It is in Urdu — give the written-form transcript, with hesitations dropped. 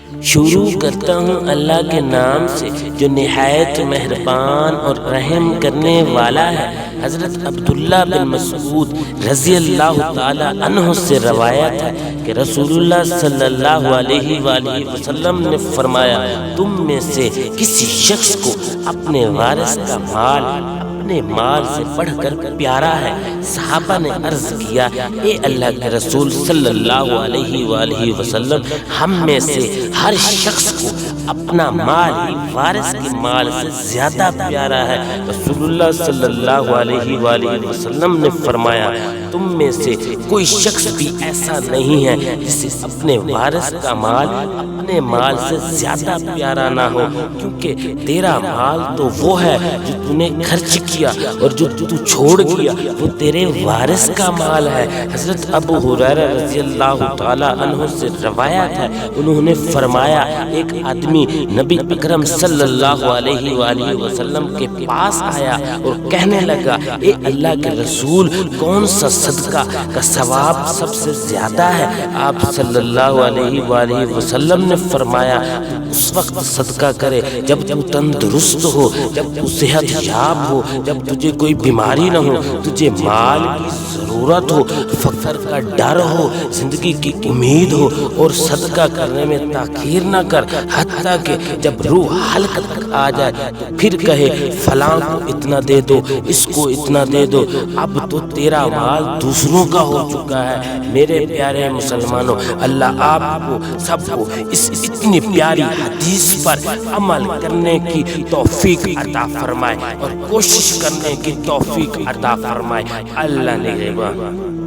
شروع کرتا ہوں اللہ کے نام سے جو نہایت مہربان اور رحم کرنے والا ہے۔ حضرت عبداللہ بن مسعود رضی اللہ تعالی عنہ سے روایت ہے کہ رسول اللہ صلی اللہ علیہ وآلہ وسلم نے فرمایا، تم میں سے کسی شخص کو اپنے وارث کا مال اپنے مال سے بڑھ کر پیارا ہے۔ صحابہ نے عرض کیا، اے اللہ کے رسول صلی اللہ علیہ وآلہ وسلم، ہم میں سے ہر شخص کو اپنا مال ہی وارث کے مال سے زیادہ پیارا ہے۔ رسول اللہ صلی اللہ علیہ وآلہ وسلم نے فرمایا، تم میں سے کوئی شخص بھی ایسا نہیں ہے جسے اپنے وارث کا مال اپنے مال سے زیادہ پیارا نہ ہو، کیونکہ تیرا مال تو وہ ہے جو تو نے خرچ کیا، اور جو تو چھوڑ گیا وہ تیرے وارث کا مال ہے۔ حضرت ابو ہریرہ رضی اللہ تعالی عنہ سے روایت ہے، انہوں نے فرمایا، ایک آدمی نبی اکرم صلی اللہ علیہ وآلہ وسلم کے پاس آیا اور کہنے لگا، اے اللہ کے رسول، کون سا صدقہ کا ثواب سب سے زیادہ ہے؟ آپ صلی اللہ علیہ وآلہ وسلم نے فرمایا، اس وقت صدقہ کرے جب تو تندرست ہو، جب تو صحت یاب ہو، جب تجھے کوئی بیماری نہ ہو، تجھے مال کی ضرورت ہو، فقر کا ڈر ہو، زندگی کی امید ہو، اور صدقہ کرنے میں تاخیر نہ کر، حتیٰ کہ جب روح حلق تک آ جائے تو پھر کہے، فلاں کو اتنا دے دو، اس کو اتنا دے دو، اب تو تیرا مال دوسروں کا ہو چکا ہے۔ میرے پیارے مسلمانوں، اللہ آپ کو سب کو اس اتنی پیاری حدیث پر عمل کرنے کی توفیق عطا فرمائے اور کوشش کرنے کی توفیق عطا فرمائے۔ اللہ نگہبان۔